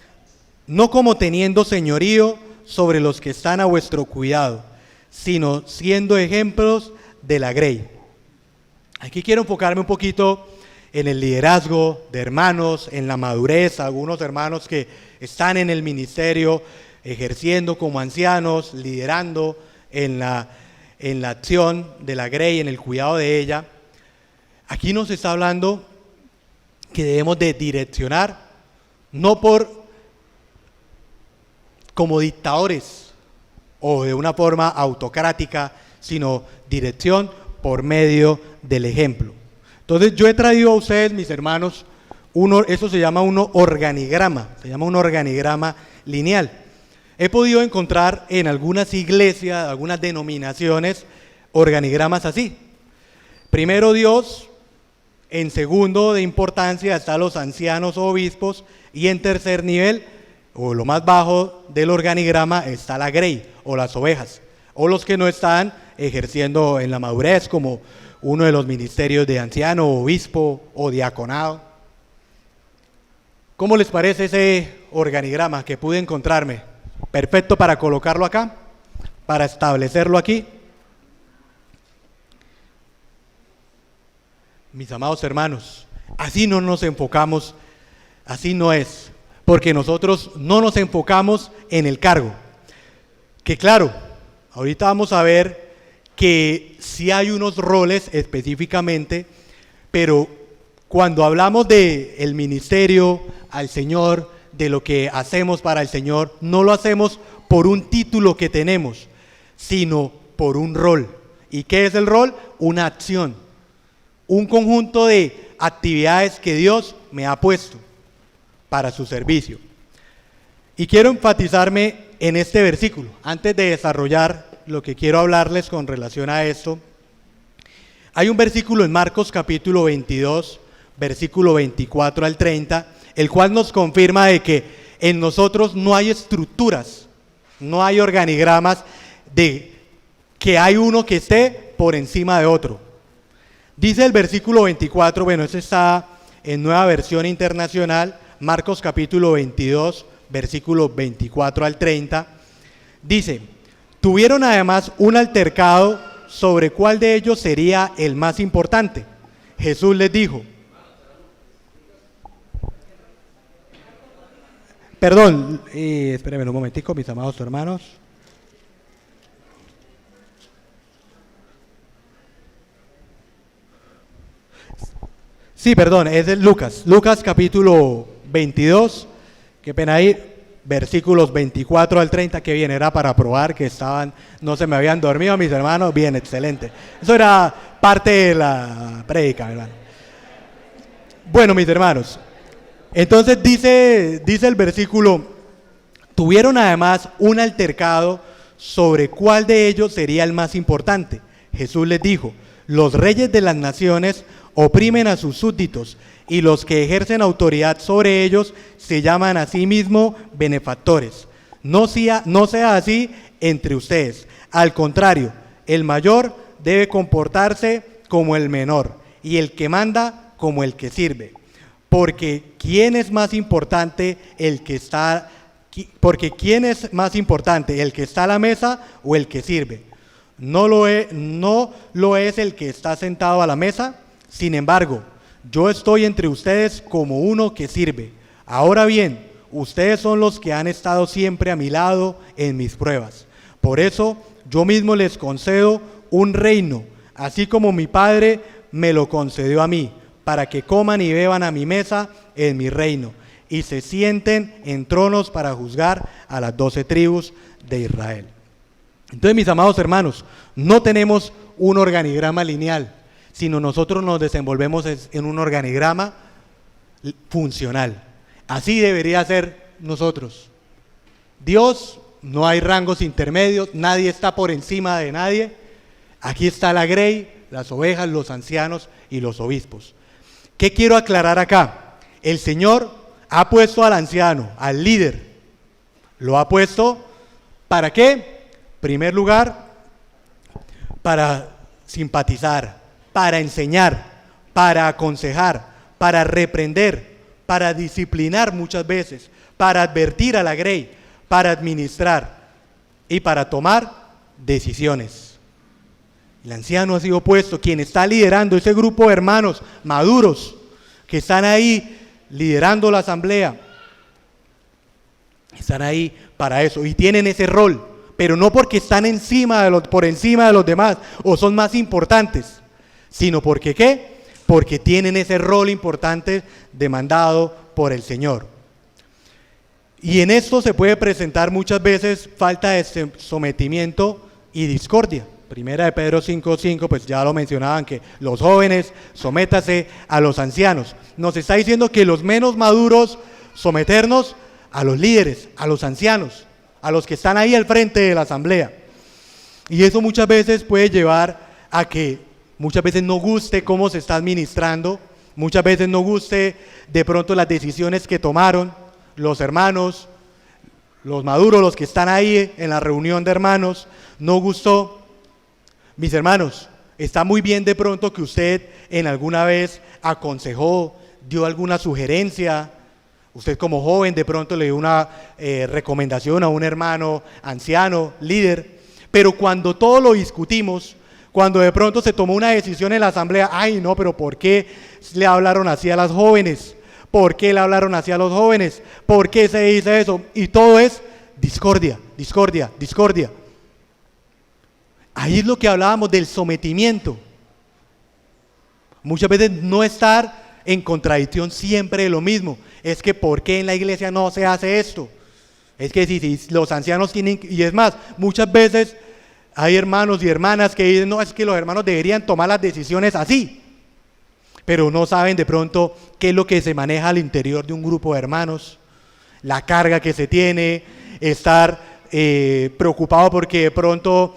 no como teniendo señorío sobre los que están a vuestro cuidado, sino siendo ejemplos de la grey. Aquí quiero enfocarme un poquito en el liderazgo de hermanos, en la madurez. Algunos hermanos que están en el ministerio, ejerciendo como ancianos, liderando en la acción de la grey, en el cuidado de ella. Aquí nos está hablando que debemos de direccionar, no como dictadores o de una forma autocrática, sino dirección por medio del ejemplo. Entonces yo he traído a ustedes, mis hermanos, eso se llama un organigrama lineal. He podido encontrar en algunas iglesias, algunas denominaciones, organigramas así. Primero Dios, en segundo de importancia están los ancianos o obispos, y en tercer nivel, o lo más bajo del organigrama, está la grey o las ovejas, o los que no están ejerciendo en la madurez, como uno de los ministerios de anciano, obispo o diaconado. ¿Cómo les parece ese organigrama que pude encontrarme? Perfecto para colocarlo acá, para establecerlo aquí. Mis amados hermanos, Así no nos enfocamos, así no es, porque nosotros no nos enfocamos en el cargo. Que claro, ahorita vamos a ver que sí hay unos roles específicamente, pero cuando hablamos del ministerio al Señor, de lo que hacemos para el Señor, no lo hacemos por un título que tenemos, sino por un rol. ¿Y qué es el rol? Una acción, un conjunto de actividades que Dios me ha puesto para su servicio. Y quiero enfatizarme en este versículo, antes de desarrollar lo que quiero hablarles con relación a esto. Hay un versículo en Marcos capítulo 22, versículo 24 al 30, el cual nos confirma de que en nosotros no hay estructuras, no hay organigramas de que hay uno que esté por encima de otro. Dice el versículo 24, bueno, este está en Nueva Versión Internacional, Marcos capítulo 22, versículo 24 al 30, dice: tuvieron además un altercado sobre cuál de ellos sería el más importante. Jesús les dijo, perdón, espérenme un momentico, mis amados hermanos. Sí, perdón, es de Lucas capítulo 22, qué pena ahí, versículos 24 al 30, que bien, era para probar que no se me habían dormido mis hermanos, bien, excelente. Eso era parte de la prédica, hermano. Bueno, mis hermanos, entonces dice el versículo, tuvieron además un altercado sobre cuál de ellos sería el más importante. Jesús les dijo, los reyes de las naciones oprimen a sus súbditos, y los que ejercen autoridad sobre ellos se llaman a sí mismos benefactores. No sea así entre ustedes. Al contrario, el mayor debe comportarse como el menor, y el que manda como el que sirve. Porque ¿quién es más importante el que está a la mesa o el que sirve? No lo es el que está sentado a la mesa. Sin embargo, yo estoy entre ustedes como uno que sirve. Ahora bien, ustedes son los que han estado siempre a mi lado en mis pruebas. Por eso yo mismo les concedo un reino, así como mi Padre me lo concedió a mí, para que coman y beban a mi mesa en mi reino, y se sienten en tronos para juzgar a las 12 tribus de Israel. Entonces, mis amados hermanos, no tenemos un organigrama lineal, sino nosotros nos desenvolvemos en un organigrama funcional. Así debería ser nosotros. Dios, no hay rangos intermedios, nadie está por encima de nadie. Aquí está la grey, las ovejas, los ancianos y los obispos. ¿Qué quiero aclarar acá? El Señor ha puesto al anciano, al líder, lo ha puesto, ¿para qué? En primer lugar, para simpatizar, para enseñar, para aconsejar, para reprender, para disciplinar muchas veces, para advertir a la grey, para administrar y para tomar decisiones. El anciano ha sido puesto, quien está liderando ese grupo de hermanos maduros que están ahí liderando la asamblea, están ahí para eso y tienen ese rol, pero no porque están por encima de los demás o son más importantes, sino porque ¿qué? Porque tienen ese rol importante demandado por el Señor. Y en esto se puede presentar muchas veces falta de sometimiento y discordia. Primera de Pedro 5:5, pues ya lo mencionaban, que los jóvenes, sométase a los ancianos. Nos está diciendo que los menos maduros, someternos a los líderes, a los ancianos, a los que están ahí al frente de la asamblea. Y eso muchas veces puede llevar a que muchas veces no guste cómo se está administrando, muchas veces no guste de pronto las decisiones que tomaron los hermanos, los maduros, los que están ahí en la reunión de hermanos, no gustó. Mis hermanos, está muy bien de pronto que usted en alguna vez aconsejó, dio alguna sugerencia, usted como joven de pronto le dio una recomendación a un hermano anciano, líder, pero cuando todo lo discutimos, Cuando de pronto se tomó una decisión en la asamblea, ay no, pero ¿por qué le hablaron así a las jóvenes? ¿Por qué le hablaron así a los jóvenes? ¿Por qué se dice eso? Y todo es discordia, discordia, discordia. Ahí es lo que hablábamos del sometimiento. Muchas veces no estar en contradicción siempre de lo mismo. Es que ¿por qué en la iglesia no se hace esto? Es que si los ancianos tienen, y es más, muchas veces hay hermanos y hermanas que dicen, no, es que los hermanos deberían tomar las decisiones así, pero no saben de pronto qué es lo que se maneja al interior de un grupo de hermanos, la carga que se tiene, estar preocupado porque de pronto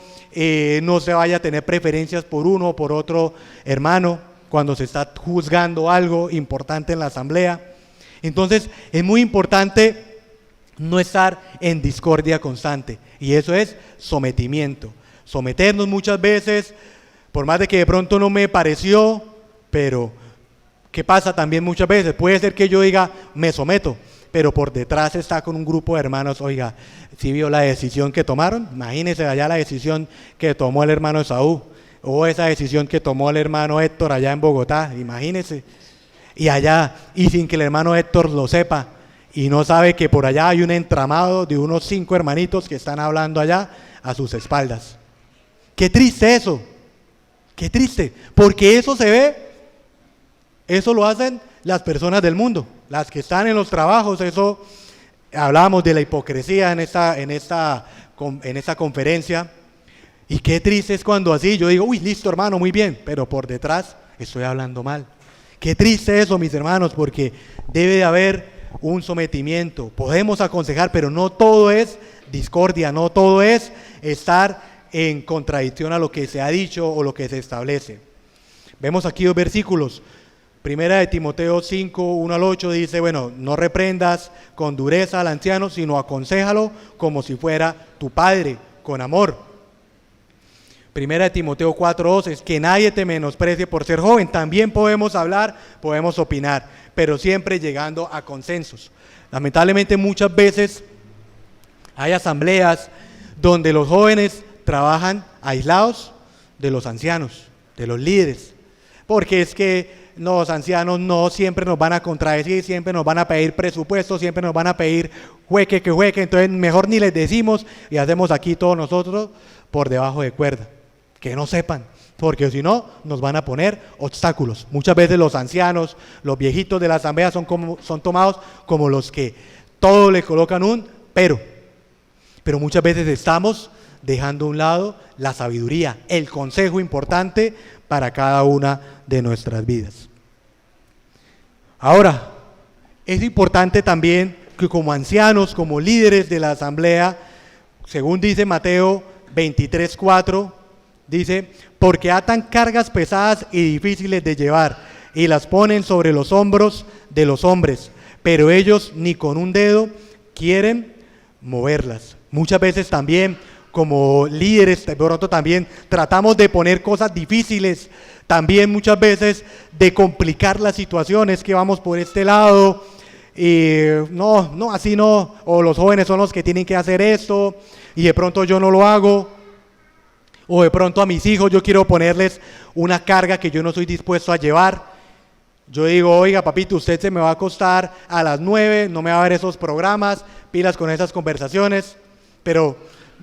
no se vaya a tener preferencias por uno o por otro hermano cuando se está juzgando algo importante en la asamblea. Entonces es muy importante no estar en discordia constante, y eso es sometimiento. Someternos muchas veces, por más de que de pronto no me pareció, pero ¿qué pasa también muchas veces? Puede ser que yo diga, me someto, pero por detrás está con un grupo de hermanos, oiga, ¿sí vio la decisión que tomaron? Imagínense allá la decisión que tomó el hermano Esaú, o esa decisión que tomó el hermano Héctor allá en Bogotá, imagínense, y allá, y sin que el hermano Héctor lo sepa, y no sabe que por allá hay un entramado de unos 5 hermanitos que están hablando allá a sus espaldas. Qué triste eso, qué triste, porque eso se ve, eso lo hacen las personas del mundo, las que están en los trabajos. Eso, hablábamos de la hipocresía en esta conferencia, y qué triste es cuando así yo digo, uy, listo hermano, muy bien, pero por detrás estoy hablando mal. Qué triste eso, mis hermanos, porque debe de haber un sometimiento. Podemos aconsejar, pero no todo es discordia, no todo es estar en contradicción a lo que se ha dicho o lo que se establece. Vemos aquí 2 versículos. Primera de Timoteo 5, 1 al 8 dice, bueno, no reprendas con dureza al anciano, sino aconséjalo como si fuera tu padre, con amor. Primera de Timoteo 4, 2 es que nadie te menosprecie por ser joven. También podemos hablar, podemos opinar, pero siempre llegando a consensos. Lamentablemente muchas veces hay asambleas donde los jóvenes trabajan aislados de los ancianos, de los líderes, porque es que los ancianos no siempre nos van a contradecir, siempre nos van a pedir presupuestos, siempre nos van a pedir jueque, entonces mejor ni les decimos y hacemos aquí todos nosotros por debajo de cuerda, que no sepan, porque si no nos van a poner obstáculos. Muchas veces los ancianos, los viejitos de la asamblea son tomados como los que todo le colocan un pero muchas veces estamos dejando a un lado la sabiduría, el consejo importante para cada una de nuestras vidas. Ahora, es importante también que como ancianos, como líderes de la asamblea, según dice Mateo 23:4, dice, porque atan cargas pesadas y difíciles de llevar y las ponen sobre los hombros de los hombres, pero ellos ni con un dedo quieren moverlas. Muchas veces también como líderes, de pronto también tratamos de poner cosas difíciles, también muchas veces de complicar las situaciones, que vamos por este lado, y no, así no, o los jóvenes son los que tienen que hacer esto, y de pronto yo no lo hago, o de pronto a mis hijos yo quiero ponerles una carga que yo no soy dispuesto a llevar. Yo digo, oiga papito, usted se me va a acostar a las 9, no me va a ver esos programas, pilas con esas conversaciones, pero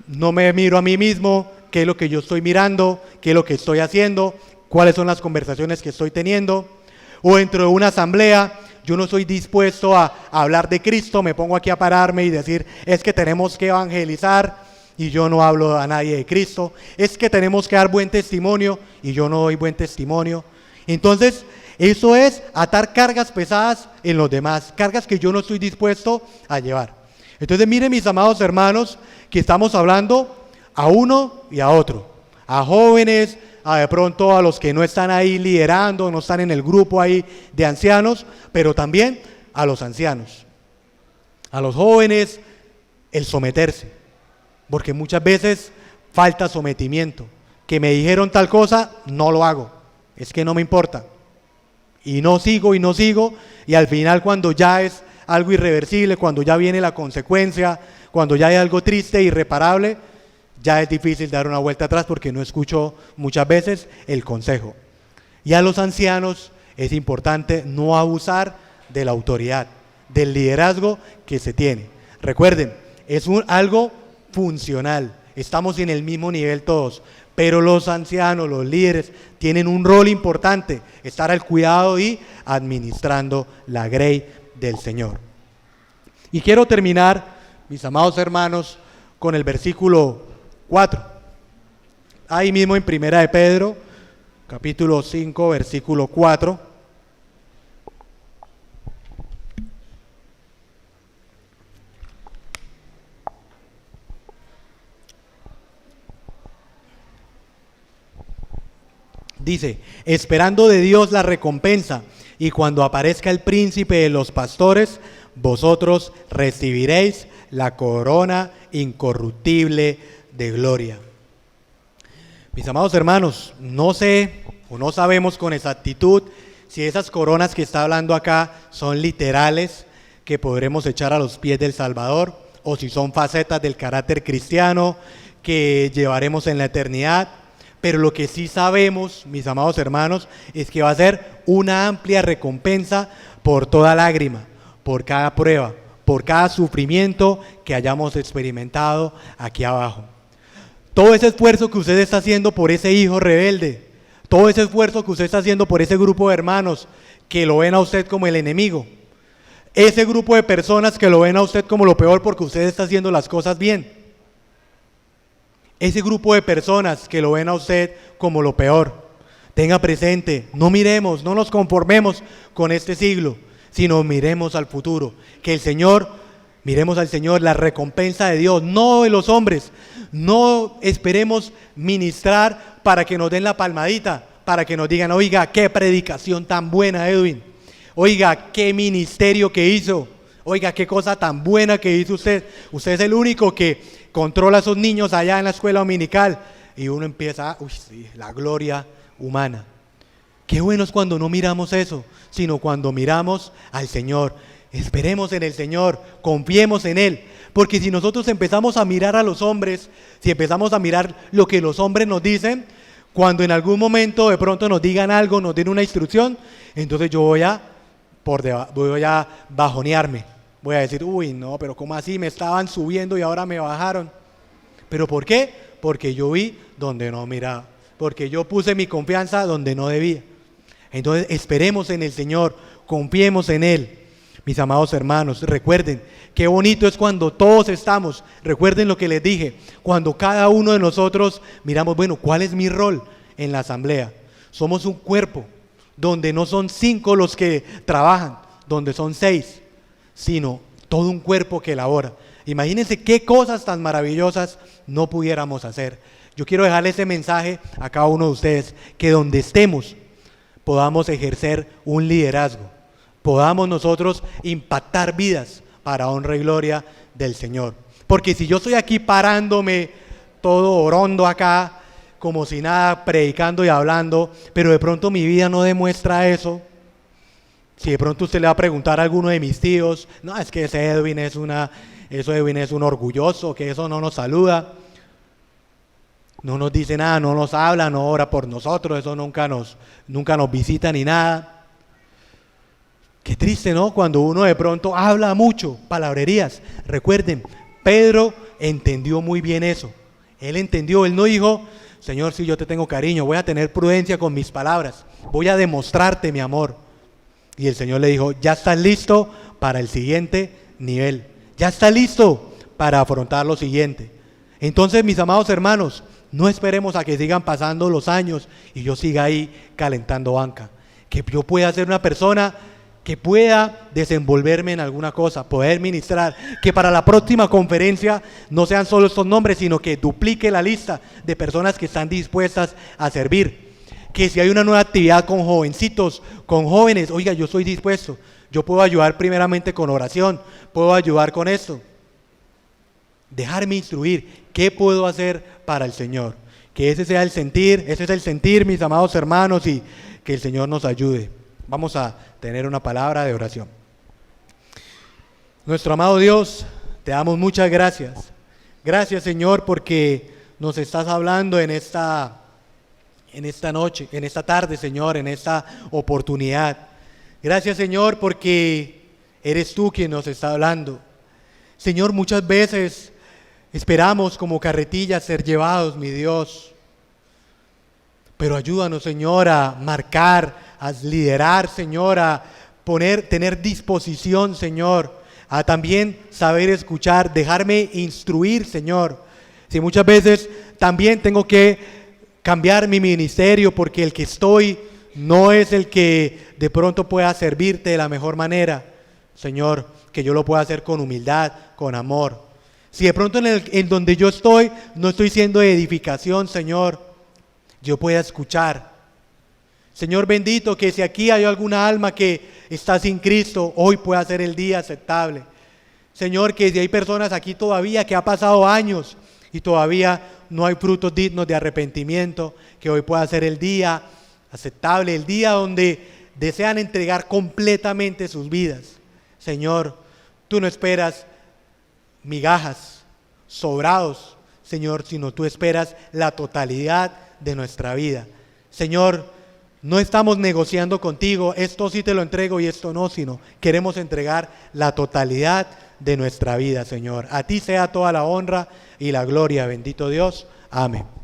no me miro a mí mismo, qué es lo que yo estoy mirando, qué es lo que estoy haciendo, cuáles son las conversaciones que estoy teniendo. O dentro de una asamblea, yo no soy dispuesto a hablar de Cristo, me pongo aquí a pararme y decir, es que tenemos que evangelizar y yo no hablo a nadie de Cristo, es que tenemos que dar buen testimonio y yo no doy buen testimonio. Entonces, eso es atar cargas pesadas en los demás, cargas que yo no estoy dispuesto a llevar. Entonces, miren mis amados hermanos, que estamos hablando a uno y a otro, a jóvenes, a de pronto a los que no están ahí liderando, no están en el grupo ahí de ancianos, pero también a los ancianos, a los jóvenes, el someterse, porque muchas veces falta sometimiento, que me dijeron tal cosa, no lo hago, es que no me importa, y no sigo, y al final cuando ya es algo irreversible, cuando ya viene la consecuencia, cuando ya hay algo triste, irreparable, ya es difícil dar una vuelta atrás porque no escucho muchas veces el consejo. Y a los ancianos es importante no abusar de la autoridad, del liderazgo que se tiene. Recuerden, es algo funcional, estamos en el mismo nivel todos, pero los ancianos, los líderes, tienen un rol importante, estar al cuidado y administrando la grey del Señor. Y quiero terminar, mis amados hermanos, con el versículo 4. Ahí mismo en Primera de Pedro, capítulo 5, versículo 4. Dice, esperando de Dios la recompensa, y cuando aparezca el príncipe de los pastores, vosotros recibiréis la corona incorruptible de gloria. Mis amados hermanos, no sé o no sabemos con exactitud si esas coronas que está hablando acá son literales que podremos echar a los pies del Salvador, o si son facetas del carácter cristiano que llevaremos en la eternidad. Pero lo que sí sabemos, mis amados hermanos, es que va a ser una amplia recompensa por toda lágrima, por cada prueba, por cada sufrimiento que hayamos experimentado aquí abajo. Todo ese esfuerzo que usted está haciendo por ese hijo rebelde, todo ese esfuerzo que usted está haciendo por ese grupo de hermanos que lo ven a usted como el enemigo, ese grupo de personas que lo ven a usted como lo peor porque usted está haciendo las cosas bien, ese grupo de personas que lo ven a usted como lo peor, tenga presente, no miremos, no nos conformemos con este siglo, sino miremos al futuro, que el Señor, miremos al Señor, la recompensa de Dios, no de los hombres. No esperemos ministrar para que nos den la palmadita, para que nos digan, oiga, qué predicación tan buena, Edwin, oiga, qué ministerio que hizo, oiga, qué cosa tan buena que hizo usted. Usted es el único que controla a esos niños allá en la escuela dominical, y uno empieza, uy, sí, la gloria humana. Qué bueno es cuando no miramos eso, sino cuando miramos al Señor. Esperemos en el Señor, confiemos en Él, porque si nosotros empezamos a mirar a los hombres, si empezamos a mirar lo que los hombres nos dicen, cuando en algún momento de pronto nos digan algo, nos den una instrucción, entonces yo voy a bajonearme. Voy a decir, uy, no, pero ¿cómo así? Me estaban subiendo y ahora me bajaron. ¿Pero por qué? Porque yo vi donde no miraba, porque yo puse mi confianza donde no debía. Entonces esperemos en el Señor, confiemos en Él. Mis amados hermanos, recuerden, qué bonito es cuando todos estamos, recuerden lo que les dije, cuando cada uno de nosotros miramos, bueno, ¿cuál es mi rol en la asamblea? Somos un cuerpo, donde no son 5 los que trabajan, donde son 6, sino todo un cuerpo que labora. Imagínense qué cosas tan maravillosas no pudiéramos hacer. Yo quiero dejarle ese mensaje a cada uno de ustedes, que donde estemos podamos ejercer un liderazgo, podamos nosotros impactar vidas para honra y gloria del Señor. Porque si yo estoy aquí parándome todo orondo acá, como si nada, predicando y hablando, pero de pronto mi vida no demuestra eso. Si de pronto usted le va a preguntar a alguno de mis tíos, no, es que ese Edwin es un orgulloso, que eso no nos saluda, no nos dice nada, no nos habla, no ora por nosotros, eso nunca nos visita ni nada. Qué triste, ¿no? Cuando uno de pronto habla mucho, palabrerías. Recuerden, Pedro entendió muy bien eso. Él entendió, él no dijo, Señor, sí, yo te tengo cariño, voy a tener prudencia con mis palabras, voy a demostrarte mi amor. Y el Señor le dijo, ya estás listo para el siguiente nivel, ya está listo para afrontar lo siguiente. Entonces, mis amados hermanos, no esperemos a que sigan pasando los años y yo siga ahí calentando banca. Que yo pueda ser una persona que pueda desenvolverme en alguna cosa, poder ministrar, que para la próxima conferencia no sean solo estos nombres, sino que duplique la lista de personas que están dispuestas a servir. Que si hay una nueva actividad con jovencitos, con jóvenes, oiga, yo estoy dispuesto, yo puedo ayudar primeramente con oración, puedo ayudar con esto. Dejarme instruir, ¿qué puedo hacer para el Señor? Que ese sea el sentir, ese es el sentir, mis amados hermanos, y que el Señor nos ayude. Vamos a tener una palabra de oración. Nuestro amado Dios, te damos muchas gracias. Gracias, Señor, porque nos estás hablando en esta noche, en esta tarde, Señor, en esta oportunidad. Gracias, Señor, porque eres tú quien nos está hablando. Señor, muchas veces esperamos como carretillas ser llevados, mi Dios. Pero ayúdanos, Señor, a marcar, a liderar, Señor, a tener disposición, Señor, a también saber escuchar, dejarme instruir, Señor. Si muchas veces también tengo que cambiar mi ministerio porque el que estoy no es el que de pronto pueda servirte de la mejor manera, Señor, que yo lo pueda hacer con humildad, con amor. Si de pronto en donde yo estoy no estoy siendo de edificación, Señor, yo pueda escuchar. Señor bendito, que si aquí hay alguna alma que está sin Cristo, hoy pueda ser el día aceptable. Señor, que si hay personas aquí todavía que ha pasado años y todavía no hay frutos dignos de arrepentimiento, que hoy pueda ser el día aceptable, el día donde desean entregar completamente sus vidas. Señor, tú no esperas migajas, sobrados, Señor, sino tú esperas la totalidad de nuestra vida. Señor, no estamos negociando contigo, esto sí te lo entrego y esto no, sino queremos entregar la totalidad de nuestra vida, Señor. A ti sea toda la honra y la gloria, bendito Dios. Amén.